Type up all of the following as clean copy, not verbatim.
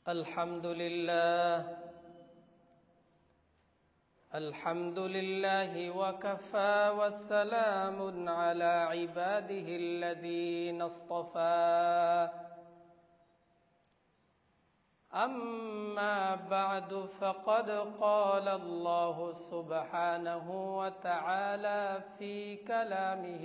الحمد لله وكفى والسلام على عباده الذين اصطفى أما بعد فقد قال الله سبحانه وتعالى في كلامه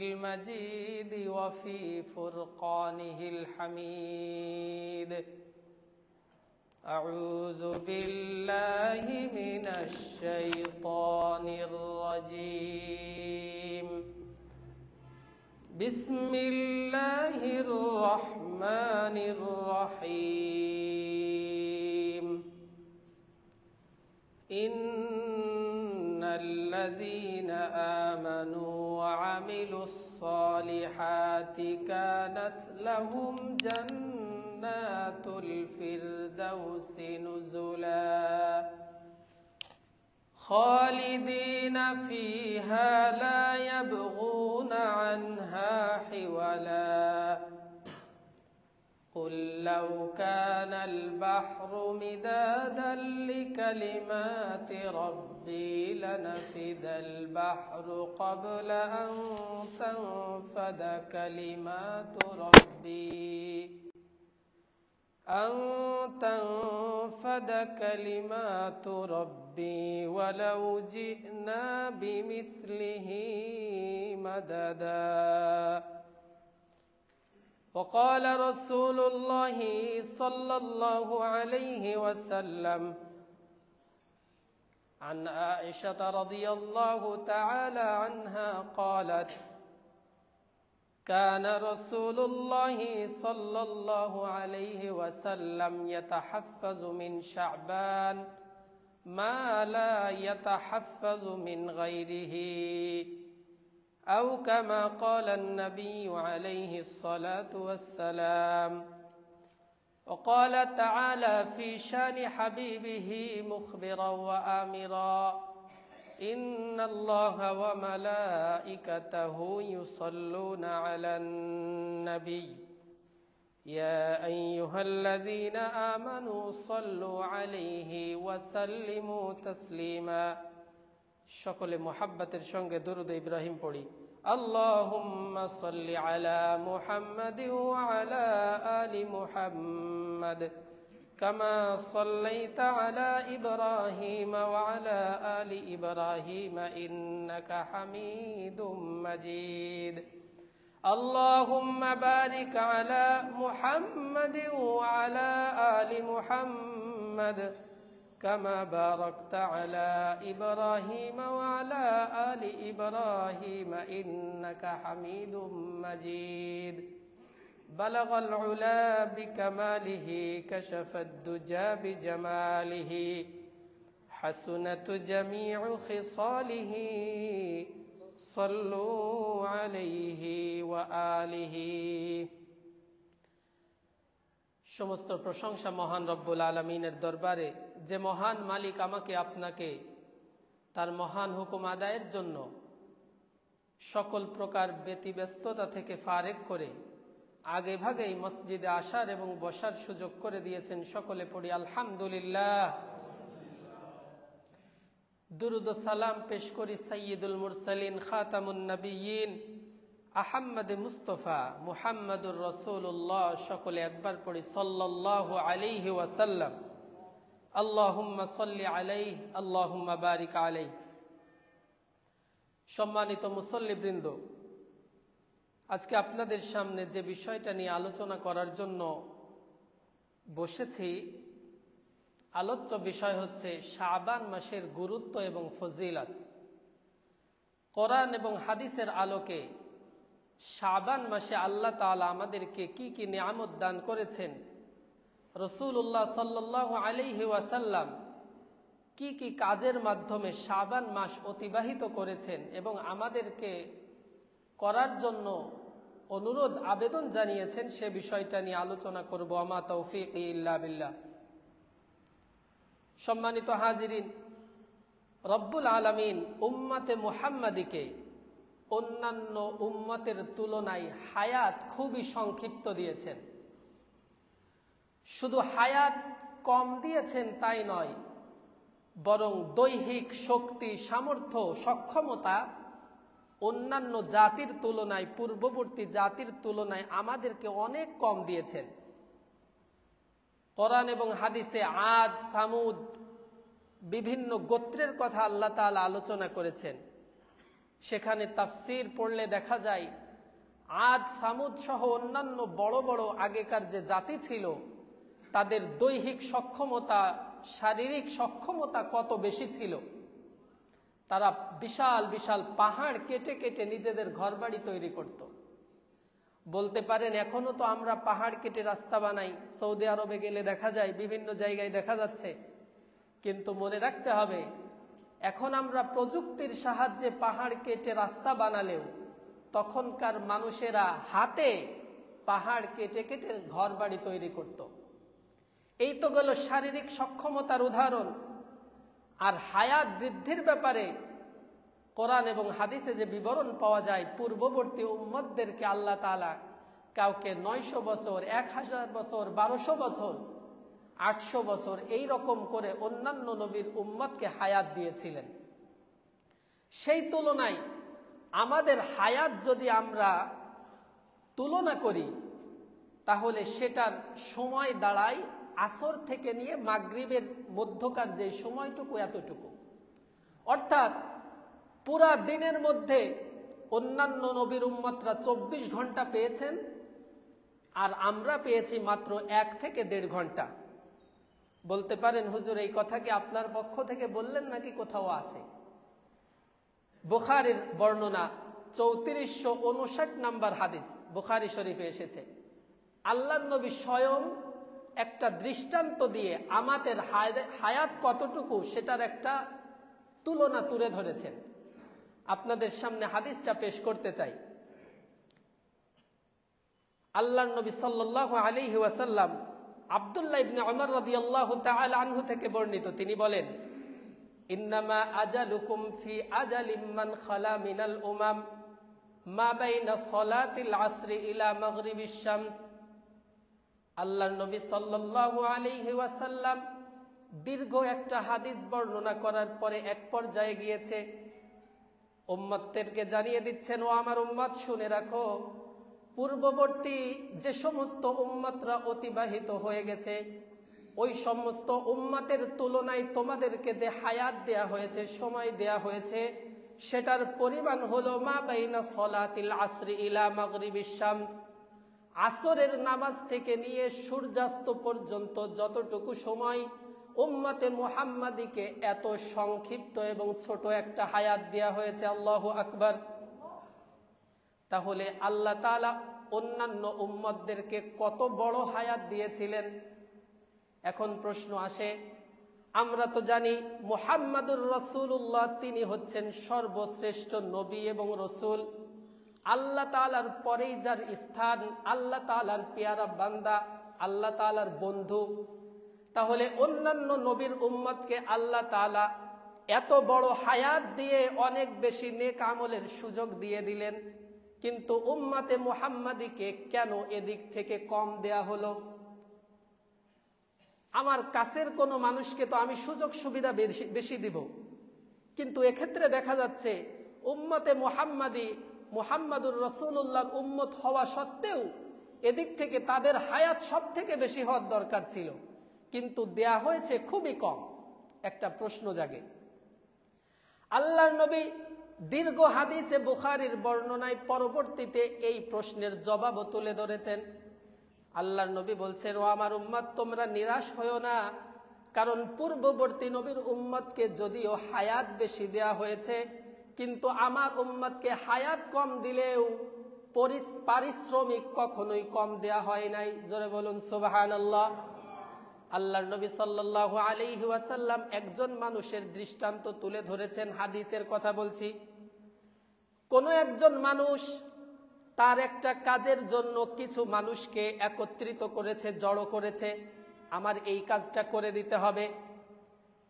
المجيد وفي فرقانه الحميد. أعوذ بالله من الشيطان الرجيم. بسم الله الرحمن الرحيم. إن الذين آمنوا وعملوا الصالحات كانت لهم جنات الفردوس نزلا خالدين فيها لا يبغون عنها حولا. قل لو كان البحر مدادا لكلمات ربي لنفد البحر قبل أن تنفد كلمات ربي ولو جئنا بمثله مددا. وقال رسول الله صلى الله عليه وسلم عن عائشة رضي الله تعالى عنها قالت: كان رسول الله صلى الله عليه وسلم يتحفظ من شعبان ما لا يتحفظ من غيره، أو كما قال النبي عليه الصلاة والسلام. وقال تعالى في شان حبيبه مخبرا وآمرا: إن الله وملائكته يصلون على النبي يا أيها الذين آمنوا صلوا عليه وسلموا تسليما। সকলে মুহাব্বতের সঙ্গে দুরূদ ইব্রাহিম পড়ি। আল্লাহুম্মা সাল্লি আলা মুহাম্মাদিন ওয়া আলা আলি মুহাম্মাদ কামা সাল্লাইতা আলা ইব্রাহিম ওয়া আলা আলি ইব্রাহিম ইন্নাকা হামিদুম মাজিদ। আল্লাহুম্মা বারিক আলা মুহাম্মাদিন ওয়া আলা আলি মুহাম্মাদ كما باركت على إبراهيم وعلى آل إبراهيم إنك حميد مجيد. بلغ العلا بكماله كشف الدجى بجماله حسنت جميع خصاله صلوا عليه وآله। সমস্ত প্রশংসা মহান রব্বুল আলামিনের দরবারে, যে মহান মালিক আমাকে আপনাকে তার মহান হুকুম আদায়ের জন্য সকল প্রকার ব্যতিব্যস্ততা থেকে ফারেক করে আগে ভাগেই মসজিদে আসার এবং বসার সুযোগ করে দিয়েছেন। সকলে পড়ি আলহামদুলিল্লাহ। দুরুদ ও সালাম পেশ করি সাইয়্যিদুল মুরসালিন খাতামুন নবিয়্যিন আহমদ মুস্তফা মুহাম্মদুর রাসূলুল্লাহ। সকলে একবার পড়ি সাল্লাল্লাহু আলাইহি ওয়াসাল্লাম। আল্লাহুম্মা সাল্লি আলাইহি আল্লাহুম্মা বারিক আলাইহি। সম্মানিত মুসল্লিবৃন্দ, আজকে আপনাদের সামনে যে বিষয়টা নিয়ে আলোচনা করার জন্য বসেছি, আলোচ্য বিষয় হচ্ছে শাবান মাসের গুরুত্ব এবং ফজিলত। কোরআন এবং হাদিসের আলোকে শাবান মাসে আল্লাহ তাআলা আমাদেরকে কি কি নিয়ামত দান করেছেন, রাসূলুল্লাহ সাল্লাল্লাহু আলাইহি ওয়াসাল্লাম কি কি কাজের মাধ্যমে শাবান মাস অতিবাহিত করেছেন এবং আমাদেরকে করার জন্য অনুরোধ আবেদন জানিয়েছেন, সে বিষয়টা নিয়ে আলোচনা করব। আমা তৌফিকি ইল্লা বিল্লাহ। সম্মানিত হাজিরিন, রব্বুল আলামিন উম্মতে মুহাম্মাদিকে অন্যান্য উম্মতের তুলনায় হায়াত খুবই সংক্ষিপ্ত দিয়েছেন। শুধু হায়াত কম দিয়েছেন তাই নয়, বরং দৈহিক শক্তি, সামর্থ্য, সক্ষমতা অন্যান্য জাতির তুলনায়, পূর্ববর্তী জাতির তুলনায় আমাদেরকে অনেক কম দিয়েছেন। কোরআন এবং হাদিসে আদ, সামুদ, বিভিন্ন গোত্রের কথা আল্লাহ তাআলা আলোচনা করেছেন। সেখানে তাফসীর পড়লে দেখা যায় আদ, সামুদ সহ অন্যান্য বড় বড় আগেকার যে জাতি ছিল তাদের দৈহিক সক্ষমতা, শারীরিক সক্ষমতা কত বেশি ছিল। তারা বিশাল বিশাল পাহাড় কেটে কেটে নিজেদের ঘরবাড়ি তৈরি করত। বলতে পারেন এখনো তো আমরা পাহাড় কেটে রাস্তা বানাই, সৌদি আরবে গেলে দেখা যায়, বিভিন্ন জায়গায় দেখা যাচ্ছে। কিন্তু মনে রাখতে হবে, এখন আমরা প্রযুক্তির সাহায্যে পাহাড় কেটে রাস্তা বানালেও তখনকার মানুষেরা হাতে পাহাড় কেটে কেটে ঘরবাড়ি তৈরি করত। এই তো গেল শারীরিক সক্ষমতার উদাহরণ। আর হায়াত বৃদ্ধির ব্যাপারে কোরআন এবং হাদিসে যে বিবরণ পাওয়া যায়, পূর্ববর্তী উম্মতদেরকে আল্লাহ তাআলা কাউকে 900 বছর, 1000 বছর, 1200 বছর, 800 বছর এই রকম করে অন্যান্য নবীর উম্মতকে হায়াত দিয়েছিলেন। সেই তুলনায় আমাদের হায়াত যদি আমরা তুলনা করি তাহলে সেটার সময় দাঁড়ায় আসর থেকে নিয়ে মাগরিবের মধ্যকার যে সময়টুকু, এতটুকু। অর্থাৎ পুরা দিনের মধ্যে অন্যান্য নবীর উম্মতরা 24 ঘন্টা পেয়েছেন, আর আমরা পেয়েছি মাত্র 1 থেকে 1.5 ঘন্টা। বলতে পারেন হুজুর এই কথা কি আপনার পক্ষ থেকে বললেন নাকি কোথাও আছে? বুখারীর বর্ণনা 3459 নম্বর হাদিস বুখারী শরীফে এসেছে। আল্লাহর নবী স্বয়ং একটা দৃষ্টান্ত দিয়ে আমাদের হায়াত কতটুকু সেটার একটা তুলনা তুলে ধরেছেন। আপনাদের সামনে হাদিসটা পেশ করতে চাই। আল্লাহর নবী সাল্লাল্লাহু আলাইহি ওয়াসাল্লাম আব্দুল্লাহ ইবনে উমর রাদিয়াল্লাহু তাআলা আনহু থেকে বর্ণিত, তিনি বলেন, ইন্নামা আজালুকুম ফি আজালিম মান খালা মিনাল উমাম মা বাইনা সালাতিল আসরি ইলা মাগরিবিশ শামস। আল্লাহর নবী সাল্লাল্লাহু আলাইহি ওয়াসাল্লাম দীর্ঘ একটা হাদিস বর্ণনা করার পরে এক পর্যায়ে গিয়েছে উম্মতদেরকে জানিয়ে দিচ্ছেন, ও আমার উম্মত শুনে রাখো, পূর্ববর্তী যে সমস্ত উম্মতরা অতিবাহিত হয়ে গেছে ওই সমস্ত উম্মতের তুলনায় তোমাদেরকে যে হায়াত দেয়া হয়েছে, সময় দেয়া হয়েছে, সেটার পরিমাণ হলো মা বাইনা সলাতিল আসরি ইলা মাগরিবিশ শামস, আসরের নামাজ থেকে নিয়ে সূর্যাস্ত পর্যন্ত যতটুকু সময় উম্মতে মুহাম্মাদীকে এত সংক্ষিপ্ত এবং ছোট একটা হায়াত দেয়া হয়েছে। আল্লাহু আকবার। তাহলে আল্লাহ তাআলা অন্যান্য উম্মতদেরকে কত বড় হায়াত দিয়েছিলেন। এখন প্রশ্ন আসে, আমরা তো জানি মুহাম্মাদুর রাসূলুল্লাহ তিনি হচ্ছেন সর্বশ্রেষ্ঠ নবী এবং রসুল, আল্লাহ তাআলার পরেই যার স্থান, আল্লাহ তাআলার পেয়ারা বান্দা, আল্লাহ তাআলার বন্ধু। তাহলে অন্যান্য নবীর উম্মতকে আল্লাহ তাআলা এত বড় হায়াত দিয়ে অনেক বেশি নেক আমলের সুযোগ দিয়ে দিলেন, কিন্তু উম্মতে মুহাম্মাদীকে কেন এদিক থেকে কম দেয়া হলো? আমার কাছের কোনো মানুষকে তো আমি সুযোগ সুবিধা বেশি দিব, কিন্তু এক্ষেত্রে দেখা যাচ্ছে উম্মতে মুহাম্মাদী মুহাম্মাদুর রাসূলুল্লাহর উম্মত হওয়া সত্ত্বেও এদিক থেকে তাদের হায়াত সব থেকে বেশি হওয়ার দরকার ছিল, কিন্তু দেয়া হয়েছে খুবই কম। একটা প্রশ্ন জাগে। আল্লাহর নবী দীর্ঘ হাদিসে বুখারীর বর্ণনায় পরবর্তীতে এই প্রশ্নের জবাবও তুলে ধরেছেন। আল্লাহর নবী বলছেন, ও আমার উম্মত, তোমরা নিরাশ হয়ো না, কারণ পূর্ববর্তী নবীর উম্মতকে যদিও হায়াত বেশি দেয়া হয়েছে, কিন্তু আমার উম্মতকে হায়াত কম দিলেও পারিশ্রমিক কখনোই কম দেয়া হয় নাই। জোরে বলুন সুবহানাল্লাহ। আল্লাহর নবী সাল্লাল্লাহু আলাইহি ওয়াসাল্লাম একজন মানুষের দৃষ্টান্ত তুলে ধরেছেন। হাদিসের কথা বলছি। কোন একজন মানুষ তার একটা কাজের জন্য কিছু মানুষকে একত্রিত করেছে, জড়ো করেছে, আমার এই কাজটা করে দিতে হবে।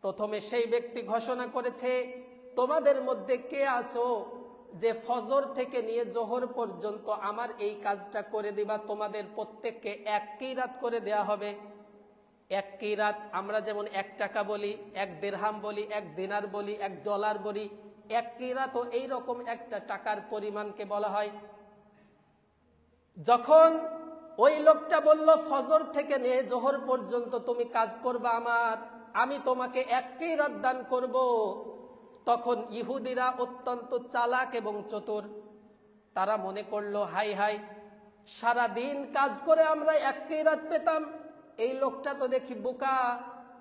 প্রথমে সেই ব্যক্তি ঘোষণা করেছে, তোমাদের মধ্যে কে আছো যে ফজর থেকে নিয়ে জোহর পর্যন্ত আমার এই কাজটা করে দিবা, তোমাদের প্রত্যেককে এক কিরাত করে দেয়া হবে। এক কিরাত আমরা যেমন 1 টাকা বলি, 1 দিরহাম বলি, 1 দিনার বলি, 1 ডলার বলি, এক কিরাত ও এইরকম একটা টাকার পরিমাণকে বলা হয়। যখন ওই লোকটা বলল ফজর থেকে নিয়ে জোহর পর্যন্ত তুমি কাজ করবা আমার, আমি তোমাকে এক কিরাত দান করব, তখন ইহুদিরা অত্যন্ত চালাক এবং চতুর, তারা মনে করলো হাই হাই, সারা দিন কাজ করে আমরা এক কিরাত পেতাম, এই লোকটা তো দেখি বোকা,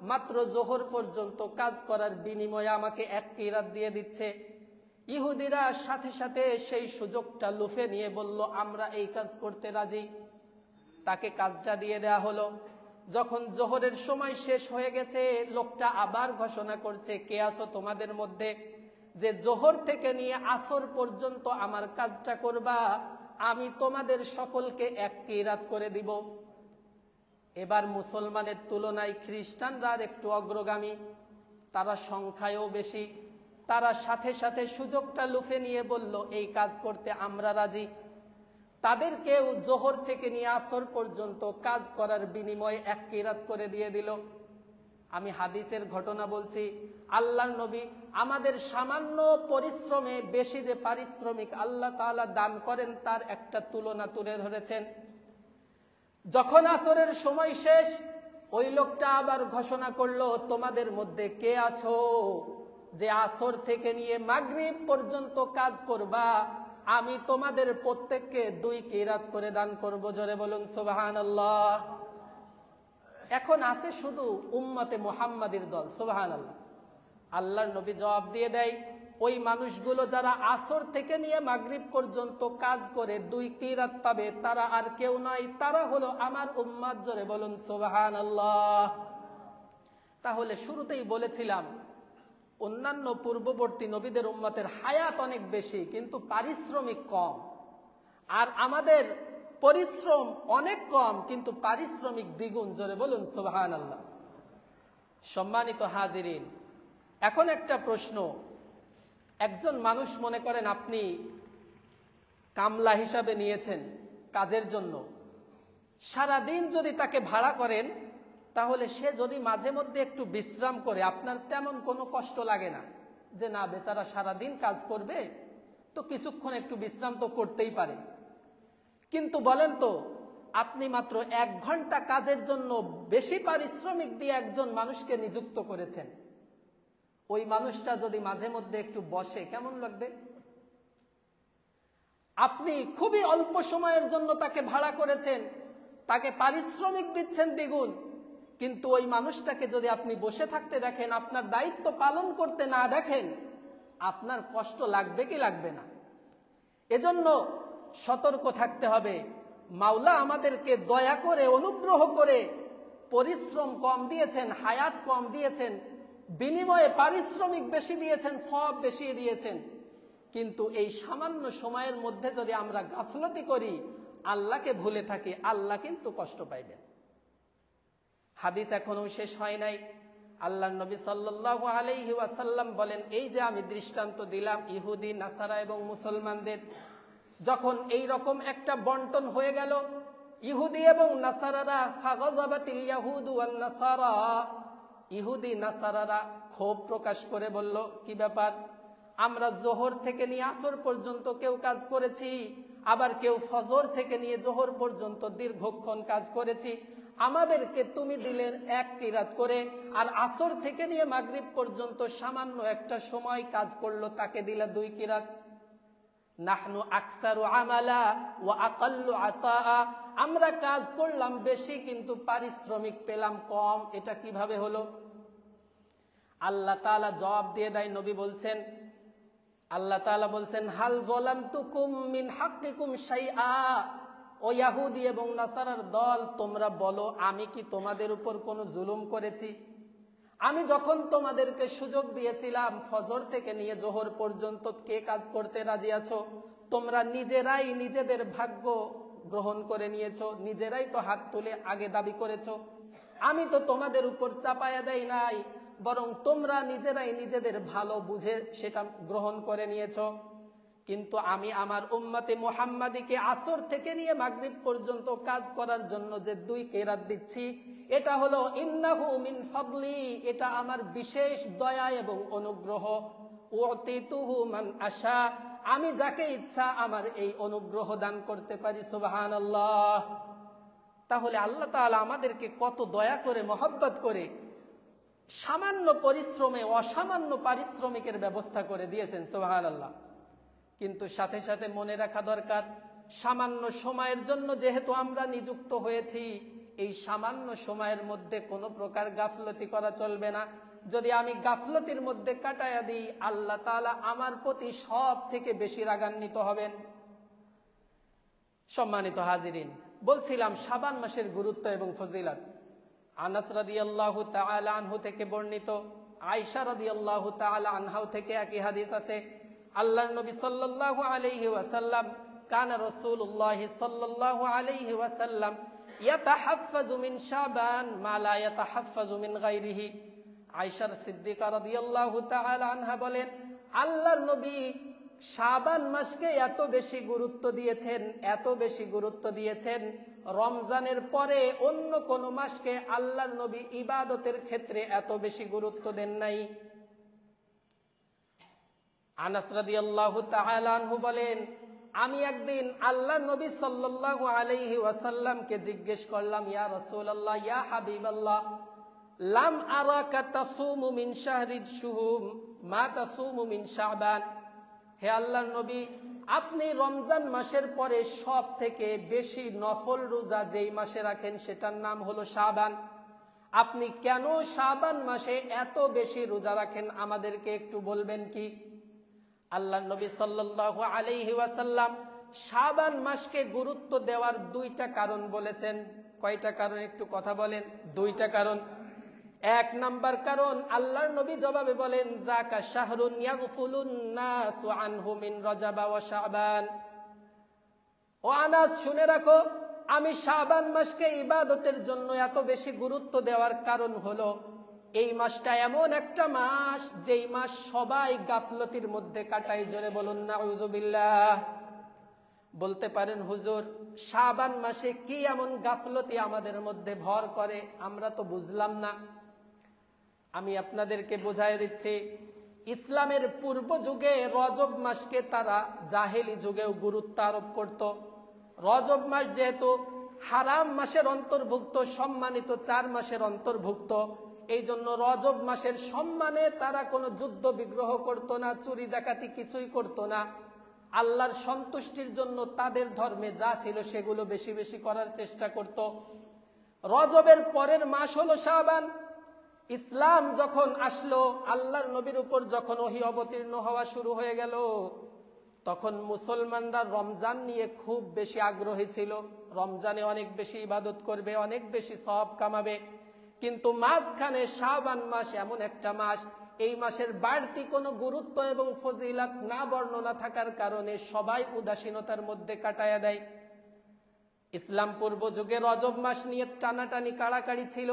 মাত্র জোহর পর্যন্ত কাজ করার বিনিময়ে আমাকে এক কিরাত দিয়ে দিচ্ছে। ইহুদিরা সাথে সাথে সেই সুযোগটা লুফে নিয়ে বলল আমরা এই কাজ করতে রাজি। তাকে কাজটা দিয়ে দেয়া হলো। যখন জোহরের সময় শেষ হয়ে গেছে, লোকটা আবার ঘোষণা করছে, কে আছো তোমাদের মধ্যে যে জোহর থেকে নিয়ে আসর পর্যন্ত আমার কাজটা করবা, আমি তোমাদের সকলকে এক কিরাত করে দিব। এবার মুসলমানের তুলনায় খ্রিস্টানরা একটু অগ্রগামী, তারা সংখ্যায়ও বেশি, তারা সাথে সাথে সুযোগটা লুফে নিয়ে বলল এই কাজ করতে আমরা রাজি। তাদেরকেও জোহর থেকে নিয়ে আসর পর্যন্ত কাজ করার বিনিময়ে এক কিরাত করে দিয়ে দিল। আমি হাদিসের ঘটনা বলছি, আল্লাহর নবী আমাদের সামান্য পরিশ্রমে বেশি যে পারিশ্রমিক আল্লাহ তাআলা দান করেন তার একটা তুলনা তুলে ধরেছেন। যখন আসরের সময় শেষ, ওই লোকটা আবার ঘোষণা করলো, তোমাদের মধ্যে কে আছো যে আসর থেকে নিয়ে মাগরিব পর্যন্ত কাজ করবা, আমি তোমাদের প্রত্যেককে 2 কিরাত করে দান করব। জোরে বলুন সুবহানাল্লাহ। এখন আছে শুধু উম্মতে মুহাম্মাদির দল, সুবহানাল্লাহ। আল্লাহর নবী জবাব দিয়ে দেয়, ওই মানুষগুলো যারা আসর থেকে নিয়ে মাগরিব পর্যন্ত কাজ করে 2 কিরাত পাবে, তারা আর কেউ নয়, তারা হলো আমার উম্মত। জোরে বলুন সুবহানাল্লাহ। তাহলে শুরুতেই বলেছিলাম, অন্যান্য পূর্ববর্তী নবীদের উম্মতের হায়াত অনেক বেশি কিন্তু পারিশ্রমিক কম, আর আমাদের পরিশ্রম অনেক কম কিন্তু পারিশ্রমিক দ্বিগুণ। জোরে বলুন সুবহানাল্লাহ। সম্মানিত হাজিরিন, এখন একটা প্রশ্ন, একজন মানুষ মনে করেন আপনি কামলা হিসাবে নিয়েছেন কাজের জন্য, সারাদিন যদি তাকে ভাড়া করেন, তাহলে সে যদি মাঝে মধ্যে একটু বিশ্রাম করে, আপনার তেমন কোনো কষ্ট লাগে না যে না বেচারা সারাদিন কাজ করবে তো কিছুক্ষণ একটু বিশ্রাম তো করতেই পারে। কিন্তু বলেন তো, আপনি মাত্র 1 ঘন্টা কাজের জন্য বেশি পারিশ্রমিক দিয়ে একজন মানুষকে নিযুক্ত করেছেন, ওই মানুষটা যদি মাঝে মধ্যে একটু বসে কেমন লাগবে? আপনি খুবই অল্প সময়ের জন্য তাকে ভাড়া করেছেন, তাকে পারিশ্রমিক দিচ্ছেন দ্বিগুণ, কিন্তু ওই মানুষটাকে যদি আপনি বসে থাকতে দেখেন, আপনার দায়িত্ব পালন করতে না দেখেন, আপনার কষ্ট লাগবে কি লাগবে না? এজন্য সতর্ক থাকতে হবে। মাওলা আমাদেরকে দয়া করে অনুগ্রহ করে পরিশ্রম কম দিয়েছেন, হায়াত কম দিয়েছেন, বিনিময়ে পারিশ্রমিক বেশি দিয়েছেন, সওয়াব বেশি দিয়েছেন, কিন্তু এই সামান্য সময়ের মধ্যে যদি আমরা গাফলতি করি, আল্লাহকে ভুলে থাকি, আল্লাহ কিন্তু কষ্ট পাইবেন। হাদিস এখনো শেষ হয় নাই। আল্লাহর নবী সাল্লাল্লাহু আলাইহি ওয়াসাল্লাম বলেন, এই যে আমি দৃষ্টান্ত দিলাম ইহুদি, নাসারা এবং মুসলমানদের, যখন এই রকম একটা বন্টন হয়ে গেল, ইহুদি এবং নাসারারা, ফাগাযাবাতিল ইয়াহুদু ওয়ান নাসারা, ইহুদি নাসারারা ক্ষোভ প্রকাশ করে বলল, কি ব্যাপার, আমরা জোহর থেকে নিয়ে আসর পর্যন্ত কেউ কাজ করেছি, আবার কেউ ফজর থেকে নিয়ে জোহর পর্যন্ত দীর্ঘক্ষণ কাজ করেছি, আমাদেরকে তুমি দিলেন 1 কিরাত করে, আর আসর থেকে নিয়ে মাগরিব পর্যন্ত সামান্য একটা সময় কাজ করলো তাকে দিলা 2 কিরাত। নাহনু আকসারু আমালা ওয়া আকাল্লু আতাআ, আমরা কাজ করলাম বেশি কিন্তু পারিশ্রমিক পেলাম কম, এটা কিভাবে হলো? আল্লাহ তাআলা জবাব দিয়ে দেয়, নবী বলছেন, আল্লাহ তাআলা বলছেন, হাল যালামতুকুম মিন হাক্কিকুম শাইআ, ও ইহুদি এবং নাসারার দল, তোমরা বলো আমি কি তোমাদের উপর কোনো জুলুম করেছি? আমি যখন তোমাদেরকে সুযোগ দিয়েছিলাম ফজর থেকে নিয়ে জোহর পর্যন্ত কে কাজ করতে রাজি আছো, তোমরা নিজেরাই নিজেদের ভাগ্য গ্রহণ করে নিয়েছো, নিজেরাই তো হাত তুলে আগে দাবি করেছো, আমি তো তোমাদের উপর চাপায়া দেই নাই, বরং তোমরা নিজেরাই নিজেদের ভালো বুঝে সেটা গ্রহণ করে নিয়েছো। কিন্তু আমি আমার উম্মতে মুহাম্মাদীকে আসর থেকে নিয়ে মাগরিব পর্যন্ত কাজ করার জন্য যে 2 কেরাত দিচ্ছি, এটা হলো ইন্নাহু মিন ফাদলি, এটা আমার বিশেষ দয়া এবং অনুগ্রহ। উতিতুহু মান আশা, আমি যাকে ইচ্ছা আমার এই অনুগ্রহ দান করতে পারি। সুবহানাল্লাহ। তাহলে আল্লাহ তাআলা আমাদেরকে কত দয়া করে, মহব্বত করে সামান্য পরিশ্রমে অসামান্য পারিশ্রমিকের ব্যবস্থা করে দিয়েছেন। সুবহানাল্লাহ। কিন্তু সাথে সাথে মনে রাখা দরকার, সামান্য সময়ের জন্য যেহেতু আমরা নিযুক্ত হয়েছি, এই সামান্য সময়ের মধ্যে কোনো প্রকার গাফলতি করা চলবে না। যদি আমি গাফলতির মধ্যে কাটায়া দিই, আল্লাহ তাআলা আমার প্রতি সব থেকে বেশি রাগান্বিত হবেন। সম্মানিত হাজিরিন, বলছিলাম শাবান মাসের গুরুত্ব এবং ফজিলত। আনাস রাদিয়াল্লাহু তাআলা আনহু থেকে বর্ণিত, আয়েশা রাদিয়াল্লাহু তাআলা আনহা থেকে একই হাদিস আছে। আল্লাহর নবী সাল্লাল্লাহু আলাইহি ওয়াসাল্লাম, কানা রাসূলুল্লাহ সাল্লাল্লাহু আলাইহি ওয়াসাল্লাম ইয়াতাহাফফাজু মিন শাবান মা লা ইয়াতাহাফফাজু মিন গায়রিহি। আয়েশা সিদ্দিকা রাদিয়াল্লাহু তাআলা আনহা বলেন, আল্লাহর নবী শাবান মাসকে এত বেশি গুরুত্ব দিয়েছেন, এত বেশি গুরুত্ব দিয়েছেন, রমজানের পরে অন্য কোন মাসকে আল্লাহর নবী ইবাদতের ক্ষেত্রে এত বেশি গুরুত্ব দেন নাই। আনাস রাদিয়াল্লাহু তাআলা আনহু বলেন, আমি একদিন আল্লাহর নবী সাল্লাল্লাহু আলাইহি ওয়াসাল্লামকে জিজ্ঞেস করলাম, ইয়া রাসূলুল্লাহ, ইয়া হাবিবাল্লাহ, লাম আরাকা তাসুমু মিন শাহরিল শুহুম মা তাসুমু মিন শাবান। হে আল্লাহর নবী, আপনি রমজান মাসের পরে সব থেকে বেশি নফল রোজা যেই মাসে রাখেন সেটার নাম হলো শাবান। আপনি কেন শাবান মাসে এত বেশি রোজা রাখেন আমাদেরকে একটু বলবেন কি? আল্লাহর নবী সাল্লাল্লাহু আলাইহি ওয়াসাল্লাম শাবান মাসকে গুরুত্ব দেওয়ার 2টা কারণ বলেছেন। কয়টা কারণ একটু কথা বলেন? 2টা কারণ। 1 নাম্বার কারণ, আল্লাহর নবী জবাবে বলেন, যাকা শাহরুন ইয়াগফুলুন নাসু আনহু মিন রজব ওয়া শাবান। ও আনাস, শুনে রাখো, আমি শাবান মাসকে ইবাদতের জন্য এত বেশি গুরুত্ব দেওয়ার কারণ হলো, এই মাসটা এমন একটা মাস যেই মাস সবাই গাফলতির মধ্যে কাটায়। জোরে বলুন নাউযুবিল্লাহ। বলতে পারেন, হুজুর, শাবান মাসে কি এমন গাফলতি আমাদের মধ্যে ভর করে, আমরা তো বুঝলাম না। আমি আপনাদেরকে বোঝায় দিচ্ছি, ইসলামের পূর্ব যুগে রজব মাসকে তারা জাহেলি যুগেও গুরুত্ব আরোপ করত। রজব মাস যেহেতু হারাম মাসের অন্তর্ভুক্ত, সম্মানিত 4 মাসের অন্তর্ভুক্ত, এই জন্য রজব মাসের সম্মানে তারা কোনো যুদ্ধ বিগ্রহ করত না, চুরি ডাকাতি কিছুই করত না। আল্লাহর সন্তুষ্টির জন্য তাদের ধর্মে যা ছিল সেগুলো বেশি বেশি করার চেষ্টা করত। রজবের পরের মাস হলো শাবান। ইসলাম যখন আসলো, আল্লাহর নবীর উপর যখন ওহী অবতীর্ণ হওয়া শুরু হয়ে গেল, তখন মুসলমানরা রমজান নিয়ে খুব বেশি আগ্রহী ছিল। রমজানে অনেক বেশি ইবাদত করবে, অনেক বেশি সওয়াব কামাবে। কিন্তু মাঝখানে শাবান মাস এমন একটা মাস, এই মাসের বাড়তি কোনো গুরুত্ব এবং ফজিলত না বর্ণনা থাকার কারণে সবাই উদাসীনতার মধ্যে কাটায়া দেয়। ইসলাম পূর্ব যুগে রজব মাস নিয়ে টানাটানি কাড়াকাড়ি ছিল,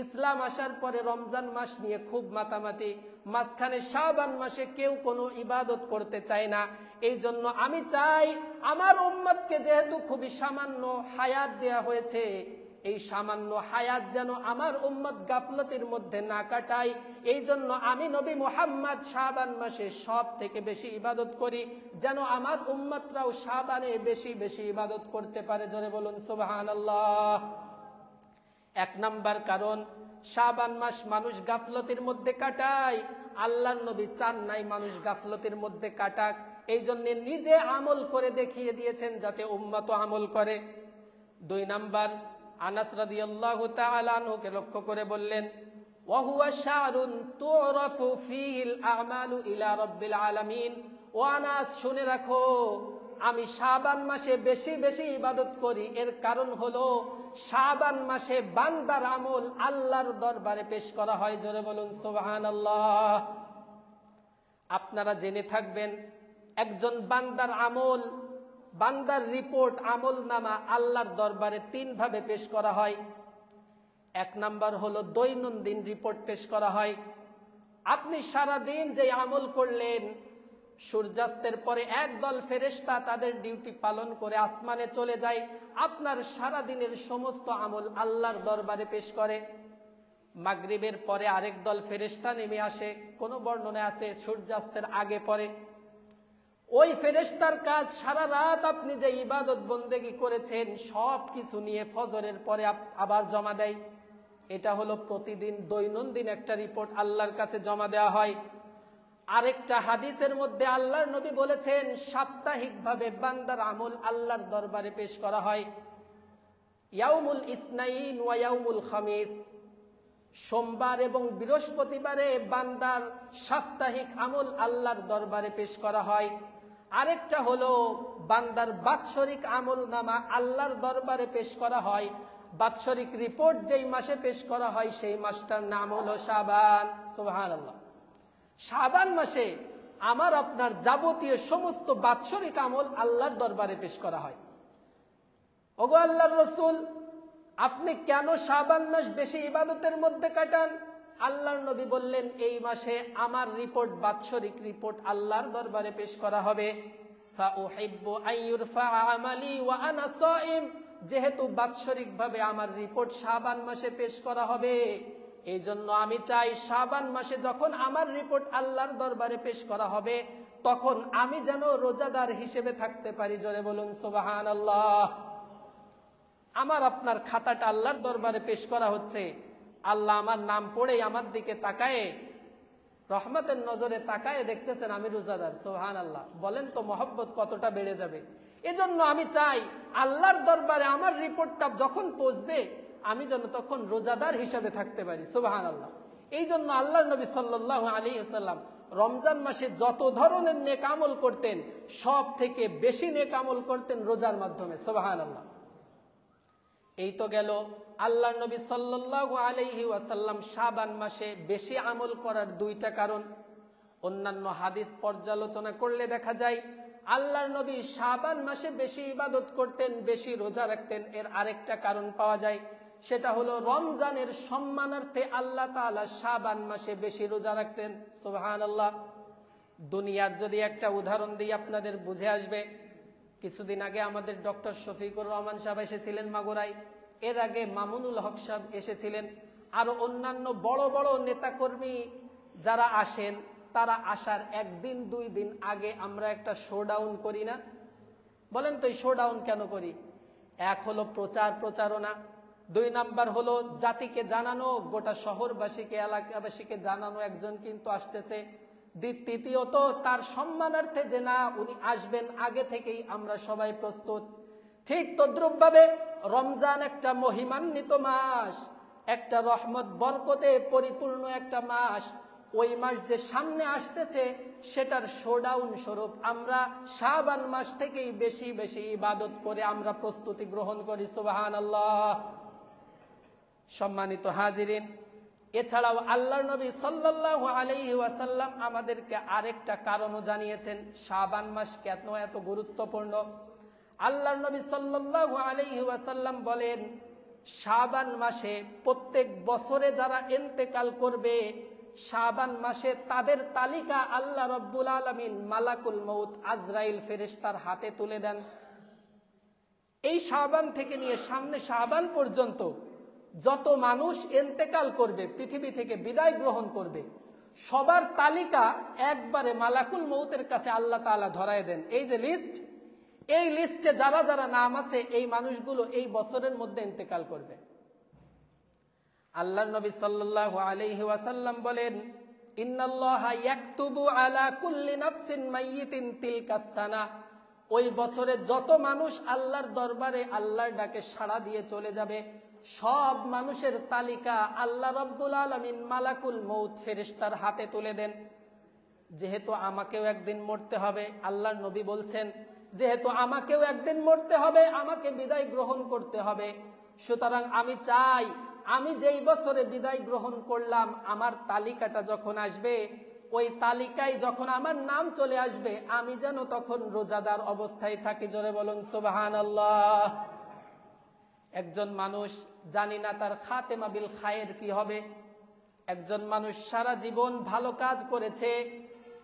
ইসলাম আসার পরে রমজান মাস নিয়ে খুব মাতামাতি। মাঝখানে শাবান মাসে কেউ কোনো ইবাদত করতে চায় না। এই জন্য আমি চাই আমার উম্মতকে যেহেতু খুবই সামান্য হায়াত দেয়া হয়েছে, এই সামান্য হায়াত যেন আমার উম্মত গাফলতির মধ্যে না কাটায়। এই জন্য আমি নবী মুহাম্মদ শাবান মাসে সব থেকে বেশি ইবাদত করি, যেন আমার উম্মতরাও শাবানে বেশি বেশি ইবাদত করতে পারে। জোরে বলুন সুবহানাল্লাহ। 1 নাম্বার কারণ, শাবান মাস মানুষ গাফলতির মধ্যে কাটায়। আল্লাহর নবী চান নাই মানুষ গাফলতির মধ্যে কাটাক, এই জন্য নিজে আমল করে দেখিয়ে দিয়েছেন যাতে উম্মত আমল করে। 2 নাম্বার, আনাস রাদিয়াল্লাহু তাআলা আনহুকে লক্ষ্য করে বললেন, ওয়া হুয়া শাহরুন তুরাফু ফীহিল আমালু ইলা রাব্বিল আলামিন। ও আনাস, শুনে রাখো, আমি শাবান মাসে বেশি বেশি ইবাদত করি, এর কারণ হলো শাবান মাসে বান্দার আমল আল্লাহর দরবারে পেশ করা হয়। জোরে বলুন সুবহানাল্লাহ। আপনারা জেনে থাকবেন, একজন বান্দার আমল, বান্দার রিপোর্ট, আমল নামা আল্লাহর দরবারে 3 ভাবে পেশ করা হয়। 1 নাম্বার হলো দৈনন্দিন রিপোর্ট পেশ করা হয়। আপনি সারা দিন যে আমল করলেন, সূর্যাস্তের পরে একদল ফেরেশতা তাদের ডিউটি পালন করে আসমানে চলে যায়, আপনার সারা দিনের সমস্ত আমল আল্লাহর দরবারে পেশ করে। মাগরিবের পরে আরেক দল ফেরেশতা নেমে আসে, কোন বর্ণনায় আছে সূর্যাস্তের আগে পরে। ওই ফেরেশতার কাজ সারা রাত আপনি যে ইবাদত বন্দেগী করেছেন সব কিছু নিয়ে ফজরের পরে আবার জমা দেয়। এটা হলো প্রতিদিন দৈনন্দিন একটা রিপোর্ট আল্লাহর কাছে জমা দেওয়া হয়। আরেকটা হাদিসের মধ্যে আল্লাহর নবী বলেছেন সাপ্তাহিকভাবে বান্দার আমল আল্লাহর দরবারে পেশ করা হয়। ইয়াউমুল ইসনাইন ওয়া ইয়াউমুল খামিস, সোমবার এবং বৃহস্পতিবারে বান্দার সাপ্তাহিক আমল আল্লাহর দরবারে পেশ করা হয়। আরেকটা হলো বান্দার বাৎসরিক আমল নামা আল্লাহর দরবারে পেশ করা হয়। বাৎসরিক রিপোর্ট যেই মাসে পেশ করা হয় সেই মাসটার নাম হলো শাবান। সুবহানাল্লাহ। শাবান মাসে আমার আপনার যাবতীয় সমস্ত বাৎসরিক আমল আল্লাহর দরবারে পেশ করা হয়। ওগো আল্লাহর রাসূল, আপনি কেন শাবান মাস বেশি ইবাদতের মধ্যে কাটান? আল্লাহর নবী বললেন এই মাসে আমার রিপোর্ট, বাৎসরিক রিপোর্ট আল্লাহর দরবারে পেশ করা হবে। ফাউহিব্বু আন ইউরফা আমালি ওয়া আনা সাইম, যেহেতু বাৎসরিক ভাবে আমার রিপোর্ট শাবান মাসে পেশ করা হবে, এই জন্য আমি চাই শাবান মাসে যখন আমার রিপোর্ট আল্লাহর দরবারে পেশ করা হবে তখন আমি যেন রোজাদার হিসেবে থাকতে পারি। জোরে বলুন সুবহানাল্লাহ। আমার আপনার খাতাটা আল্লাহর দরবারে পেশ করা হচ্ছে, আল্লাহ আমার নাম পড়েই আমার দিকে তাকায়ে রহমতের নজরে তাকায়ে দেখতেছেন আমি রোজাদার। সুবহানাল্লাহ। বলেন তো মহব্বত কতটা বেড়ে যাবে। এজন্য আমি চাই আল্লাহর দরবারে আমার রিপোর্টটা যখন পৌঁছবে আমি যেন তখন রোজাদার হিসেবে থাকতে পারি। সুবহানাল্লাহ। এই জন্য আল্লাহর নবী সাল্লাল্লাহু আলাইহি ওয়াসাল্লাম রমজান মাসে যত ধরনের নেক আমল করতেন সব থেকে বেশি নেক আমল করতেন রোজার মাধ্যমে। সুবহানাল্লাহ। এই তো গেল আল্লাহর নবী সাল্লাল্লাহু আলাইহি ওয়াসাল্লাম শাবান মাসে বেশি আমল করার দুইটা কারণ। অন্যান্য হাদিস পর্যালোচনা করলে দেখা যায় আল্লাহর নবী শাবান মাসে বেশি ইবাদত করতেন, বেশি রোজা রাখতেন। এর আরেকটা কারণ পাওয়া যায়, সেটা হলো রমজানের সম্মানার্থে আল্লাহ তাআলা শাবান মাসে বেশি রোজা রাখতেন। সুবহানাল্লাহ। দুনিয়ার যদি একটা উদাহরণ দিই আপনাদের বুঝে আসবে। কিছুদিন আগে আমাদের ডক্টর শফিকুর রহমান সাহেব এসেছিলেন মাগুরায়, এর আগে মামুনুল হক সাহেব এসেছিলেন, আরো অন্যান্য বড় বড় নেতাকর্মী যারা আসেন তারা আসার একদিন দুই দিন আগে আমরা একটা শোডাউন করি না? বলেন তো এই শোডাউন কেন করি? এক হলো প্রচারণা, দুই নাম্বার হলো জাতিকে জানানো, গোটা শহরবাসীকে এলাকাবাসীকে জানানো একজন কিন্তু আসতেছে। তৃতীয়ত তার সম্মানার্থে যে না উনি আসবেন আগে থেকেই আমরা সবাই প্রস্তুত। ঠিক তদ্রুপ ভাবে রমজান একটা মহিমান্বিত মাস, একটা রহমত বরকতে পরিপূর্ণ একটা মাস। ওই মাস যে সামনে আসতেছে সেটার শোডাউন স্বরূপ আমরা শাবান মাস থেকেই বেশি বেশি ইবাদত করে আমরা প্রস্তুতি গ্রহণ করি। সুবহানাল্লাহ। সম্মানিত হাজিরিন, এছাড়াও আল্লাহর নবী সাল্লাল্লাহু আলাইহি ওয়াসাল্লাম আমাদেরকে আরেকটা কারণও জানিয়েছেন শাবান মাস কেন এত গুরুত্বপূর্ণ। আল্লাহর নবী সাল্লাল্লাহু আলাইহি ওয়াসাল্লাম বলেন শাবান মাসে প্রত্যেক বছরে যারা ইন্তেকাল করবে শাবান মাসে তাদের তালিকা আল্লাহ রাব্বুল আলামিন মালাকুল মউত আজরাইল ফেরেশতার হাতে তুলে দেন। এই শাবান থেকে নিয়ে সামনে শাবান পর্যন্ত যত মানুষ ইন্তেকাল করবে, পৃথিবী থেকে বিদায় গ্রহণ করবে, সবার তালিকা একবারে মালাকুল মউতের কাছে আল্লাহ তাআলা ধরায় দেন। এই যে লিস্ট, এই লিস্টে যারা যারা নাম আছে এই মানুষগুলো এই বছরের মধ্যে ইন্তেকাল করবে। আল্লাহর নবী সাল্লাল্লাহু আলাইহি ওয়াসাল্লাম বলেন ইন্নাল্লাহা ইয়াকতুবু আলা কুল্লি নাফসিন মাইয়িতিন তিলকাস সানা। ওই বছরে যত মানুষ আল্লাহর দরবারে আল্লাহর ডাকে সাড়া দিয়ে চলে যাবে সব মানুষের তালিকা আল্লাহ রাব্বুল আলামিন মালাকুল মউত ফেরেশতার হাতে তুলে দেন। যেহেতু আমাকেও একদিন মরতে হবে, আল্লাহর নবী বলছেন যেহেতু আমাকেও একদিন মরতে হবে, আমাকে বিদায় গ্রহণ করতে হবে, সুতরাং আমি চাই আমি যেই বছরে বিদায় গ্রহণ করলাম আমার তালিকাটা যখন আসবে ওই তালিকায় যখন আমার নাম চলে আসবে আমি যেন তখন রোজাদার অবস্থায় থাকি। জোরে বলুন সুবহানাল্লাহ। একজন মানুষ জানি না তার খাতেমা বিল খায়ের কি হবে। একজন মানুষ সারা জীবন ভালো কাজ করেছে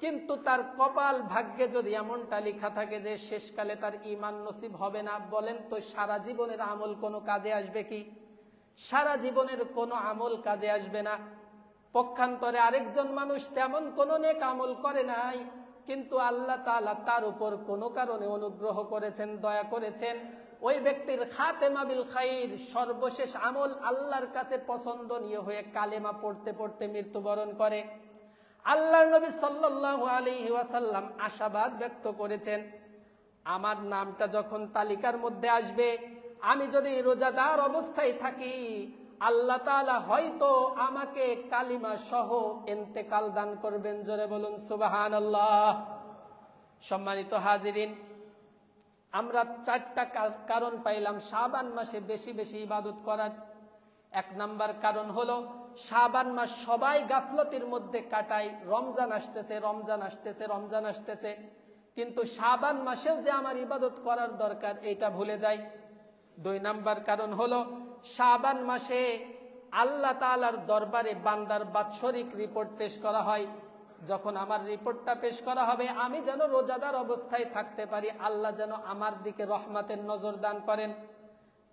কিন্তু তার কপাল ভাগ্যে যদি এমনটা লেখা থাকে যে শেষকালে তার ঈমান নসিব হবে না, বলেন তো সারা জীবনের আমল কোনো কাজে আসবে কি? সারা জীবনের কোনো আমল কাজে আসবে না। পক্ষান্তরে আরেকজন মানুষ তেমন কোনো নেক আমল করে নাই, কিন্তু আল্লাহ তাআলা তার উপর কোনো কারণে অনুগ্রহ করেছেন, দয়া করেছেন, ওই ব্যক্তির খাতেমা বিল খাইর, সর্বশেষ আমল আল্লাহর কাছে পছন্দনীয় হয়ে কালেমা পড়তে পড়তে মৃত্যুবরণ করে। আল্লাহর নবী সাল্লাল্লাহু আলাইহি ওয়াসাল্লাম আশাবাদ ব্যক্ত করেছেন, আমার নামটা যখন তালিকার মধ্যে আসবে, আমি যদি রোজাদার অবস্থায় থাকি, আল্লাহ তাআলা হয়তো আমাকে কালিমা সহ ইন্তেকাল দান করবেন। জোরে বলুন সুবহানাল্লাহ। সম্মানিত হাজিরিন, আমরা 4টা কারণ পাইলাম শাবান মাসে বেশি বেশি ইবাদত করার। 1 নাম্বার কারণ হলো শাবান মাস সবাই গাফলতির মধ্যে কাটায়, রমজান আসতেছে রমজান আসতেছে রমজান আসতেছে, কিন্তু শাবান মাসেও যে আমার ইবাদত করার দরকার এটা ভুলে যায়। 2 নাম্বার কারণ হলো শাবান মাসে আল্লাহ তাআলার দরবারে বান্দার বাৎসরিক রিপোর্ট পেশ করা হয়। যখন আমার রিপোর্টটা পেশ করা হবে, আমি যেন রোজাদার অবস্থায় থাকতে পারি, আল্লাহ যেন আমার দিকে রহমতের নজর দান করেন।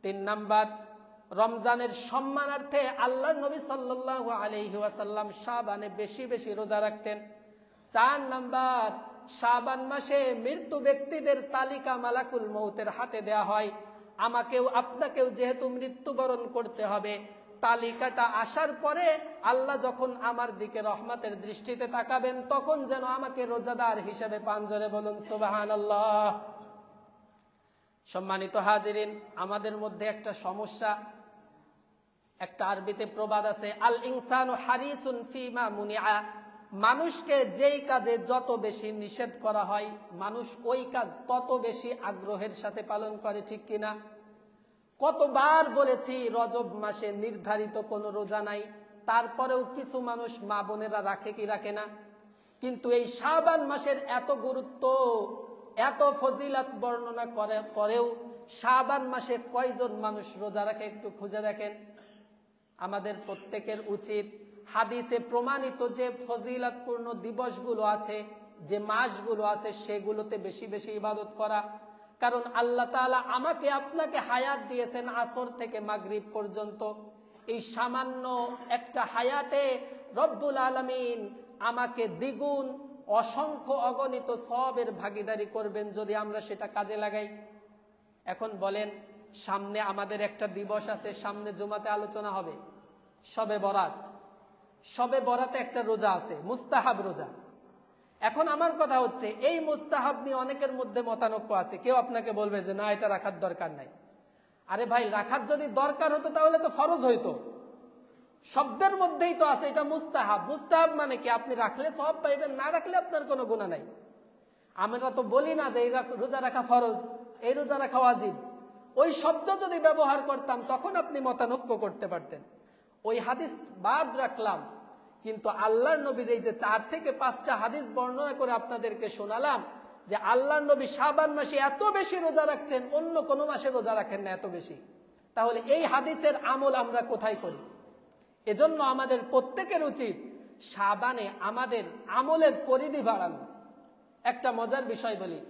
3 নাম্বার, রমজানের সম্মানার্থে আল্লাহর নবী সাল্লাল্লাহু আলাইহি ওয়াসাল্লাম শাবানে বেশি বেশি রোজা রাখতেন। 4 নাম্বার, শাবান মাসে মৃত্যু ব্যক্তিদের তালিকা মালাকুল মউতের হাতে দেয়া হয়। আমাকেও আপনাকেও যেহেতু মৃত্যুবরণ করতে হবে, তালিকাটা আসার পরে আল্লাহ যখন আমার দিকে রহমতের দৃষ্টিতে তাকাবেন, তখন যেন আমাকে রোজাদার হিসেবে পান। জোরে বলুন সুবহানাল্লাহ। সম্মানিত হাজিরিন, আমাদের মধ্যে একটা সমস্যা, একটা আরবিতে প্রবাদ আছে, আল ইনসানু হারিসুন ফিমা মুনিআ। মানুষকে যেই কাজে যত বেশি নিষেধ করা হয়, মানুষ ওই কাজ তত বেশি আগ্রহের সাথে পালন করে, ঠিক কিনা? কতবার বলেছি রজব মাসে নির্ধারিত কোনো রোজা নাই, তারপরেও কিছু মানুষ মা বোনেরা রাখে কি রাখে না। কিন্তু এই শাবান মাসের এত গুরুত্ব, এত ফজিলত বর্ণনা করে পরেও শাবান মাসে কয়জন মানুষ রোজা রাখে একটু খুঁজে দেখেন। আমাদের প্রত্যেকের উচিত হাদিসে প্রমাণিত যে ফজিলতপূর্ণ দিবসগুলো আছে, যে মাসগুলো আছে, সেগুলোতে বেশি বেশি ইবাদত করা। কারণ আল্লাহ তাআলা আমাকে আপনাকে হায়াত দিয়েছেন আসর থেকে মাগরিব পর্যন্ত। এই সামান্য একটা হায়াতে রব্বুল আলামিন আমাকে দ্বিগুণ অসংখ্য অগণিত সওয়াবের ভাগীদারি করবেন যদি আমরা সেটা কাজে লাগাই। এখন বলেন, সামনে আমাদের একটা দিবস আছে, সামনে জুমাতে আলোচনা হবে, শবে বরাত। শবে বরাতে একটা রোজা আছে, মুস্তাহাব রোজা। এখন আমার কথা হচ্ছে, এই মুস্তাহাব নিয়ে অনেকের মধ্যে মতানৈক্য আছে। কেউ আপনাকে বলবে যে না, এটা রাখার দরকার নাই। আরে ভাই, রাখার যদি দরকার হতো তাহলে তো ফরজ হইতো। শব্দের মধ্যেই তো আছে এটা মুস্তাহাব। মুস্তাহাব মানে কি? আপনি রাখলে সওয়াব পাইবেন, না রাখলে আপনার কোনো গুনাহ নাই। আমরা তো বলি না যে এই রোজা রাখা ফরজ, এই রোজা রাখা ওয়াজিব। ওই শব্দ যদি ব্যবহার করতাম তখন আপনি মতানৈক্য করতে পারতেন। ওই হাদিস বাদ রাখলাম, কিন্তু আল্লাহর নবীর এই যে 4 থেকে 5টা হাদিস বর্ণনা করে আপনাদেরকে শোনালাম যে আল্লাহর নবী শাবান মাসে এত বেশি রোজা রাখছেন, অন্য কোনো মাসে রোজা রাখেন না এত বেশি। তাহলে এই হাদিসের আমল আমরা কোথায় করি? এজন্য আমাদের প্রত্যেকের উচিত শাবানে আমাদের আমলের পরিধি বাড়ানো। একটা মজার বিষয় বলি,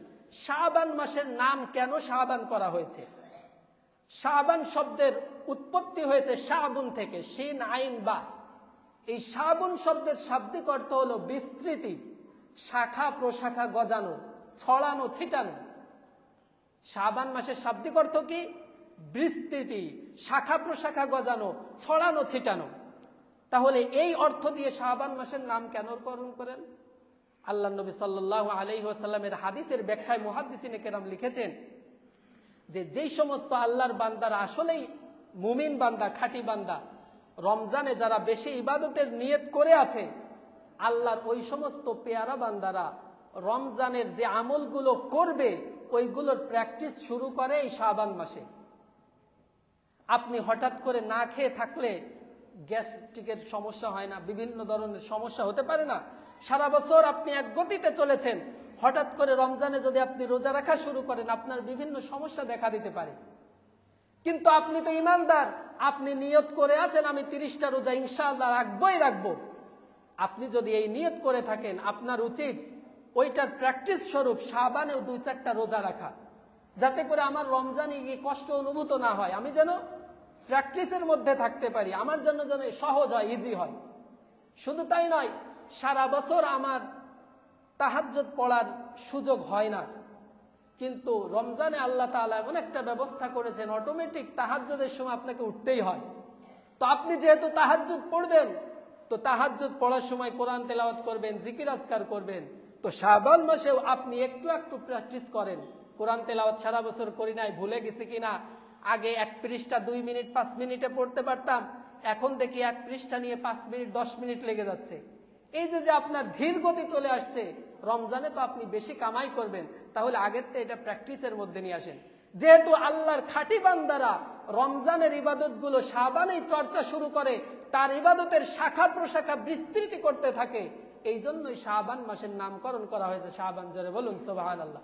শাবান মাসের নাম কেন শাবান করা হয়েছে? শাবান শব্দের উৎপত্তি হয়েছে শাবুন থেকে, শিন আইন বা। এই শাবুন শব্দের শাব্দিক অর্থ হলো বিস্তৃতি, শাখা প্রশাখা গজানো, ছড়ানো ছিটানো। শাবান মাসের শাব্দিক অর্থ কি? বিস্তৃতি, শাখা প্রশাখা গজানো, ছড়ানো ছিটানো। তাহলে এই অর্থ দিয়ে শাবান মাসের নাম কেন করণ করেন? আল্লাহ নবী সাল্লাল্লাহু আলাইহি ওয়াসাল্লামের হাদিসের ব্যাখ্যায় মুহাদ্দিসিনে কেরাম লিখেছেন যে যেই সমস্ত আল্লাহর বান্দারা আসলেই মুমিন বান্দা, খাঁটি বান্দা, রমজানে যারা বেশি ইবাদতের নিয়ত করে আছে, আল্লাহর ওই সমস্ত পেয়ারা বান্দারা রমজানের যে আমলগুলো করবে ওইগুলোর প্র্যাকটিস শুরু করে এই শাবান মাসে। আপনি হঠাৎ করে না খেয়ে থাকলে গ্যাস্ট্রিকের সমস্যা হয় না, বিভিন্ন ধরনের সমস্যা হতে পারে না? সারা বছর আপনি এক গতিতে চলেছেন, হঠাৎ করে রমজানে যদি আপনি রোজা রাখা শুরু করেন, আপনার বিভিন্ন সমস্যা দেখা দিতে পারে। কিন্তু আপনি তো ইমানদার, আপনি নিয়ত করে আছেন আমি 30টা রোজা ইনশাআল্লাহ রাখবই রাখবো। আপনি যদি এই নিয়ত করে থাকেন, আপনার উচিত ওইটার প্র্যাকটিস স্বরূপ শাবানেও 2-4টা রোজা রাখা, যাতে করে আমার রমজানে গিয়ে কষ্ট অনুভূত না হয়, আমি যেন প্র্যাকটিসের মধ্যে থাকতে পারি, আমার জন্য যেন সহজ হয়, ইজি হয়। শুধু তাই নয়, সারা বছর আমার তাহাজ্জুদ পড়ার সুযোগ হয় না, কিন্তু রমজানে আল্লাহ তাআলা এমন একটা ব্যবস্থা করেছেন, অটোমেটিক তাহাজ্জুদের সময় আপনাকে উঠতেই হয়। তো আপনি যেহেতু তাহাজ্জুদ পড়বেন, তো তাহাজ্জুদ পড়ার সময় কোরআন তেলাওয়াত করবেন, জিকির আজকার করবেন। তো শাবান মাসেও আপনি একটু একটু প্র্যাকটিস করেন। কোরআন তেলাওয়াত সারা বছর করি নাই, ভুলে গেছি কিনা, আগে 1 পৃষ্ঠা 2 মিনিট 5 মিনিটে পড়তে পারতাম, এখন দেখি 1 পৃষ্ঠা নিয়ে 5 মিনিট 10 মিনিট লেগে যাচ্ছে। এই যে আপনার ধীর গতি চলে আসছে, রমজানে তো আপনি বেশি কামাই করবেন, তাহলে আগের থেকে এটা প্র্যাকটিসের মধ্যে নিয়ে আসেন। যেহেতু আল্লাহর খাঁটি বান্দারা রমজানের ইবাদতগুলো শাবানেই চর্চা শুরু করে, তার ইবাদতের শাখা প্রশাখা বিস্তৃতি করতে থাকে, এই জন্যই শাবান মাসের নামকরণ করা হয়েছে শাবান। জোরে বলুন সুবহানাল্লাহ।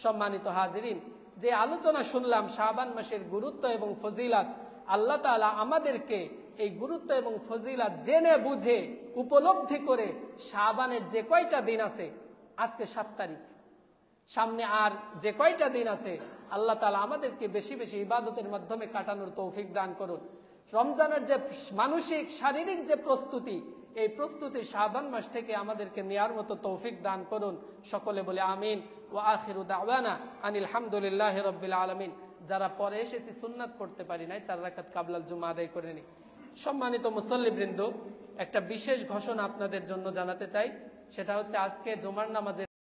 সম্মানিত হাজিরিন, যে আলোচনা শুনলাম শাবান মাসের গুরুত্ব এবং ফজিলাত, আল্লাহ তাআলা আমাদেরকে এই গুরুত্ব এবং ফজিলাত জেনে বুঝে উপলব্ধি করে শাবানের যে কয়টা দিন আছে, আজকে 7 তারিখ, সামনে আর যে কয়টা দিন আছে, আল্লাহ তাআলা আমাদেরকে বেশি বেশি ইবাদতের মাধ্যমে কাটানোর তৌফিক দান করুন। রমজানের যে মানসিক শারীরিক যে প্রস্তুতি, এই প্রস্তুতি শাবান মাস থেকে আমাদেরকে নেয়ার মতো তৌফিক দান করুন। সকলে বলে আমিন। ওয়া আখিরু দাওয়ানা আনিল হামদুলিল্লাহি রাব্বিল আলামিন। যারা পরে এসেছি সুন্নাত পড়তে পারি নাই, 4 রাকাত কাবলাল জুমা আদায় করে নি। সম্মানিত মুসল্লিবৃন্দ, একটা বিশেষ ঘোষণা আপনাদের জন্য জানাতে চাই, সেটা হচ্ছে আজকে জুমার নামাজের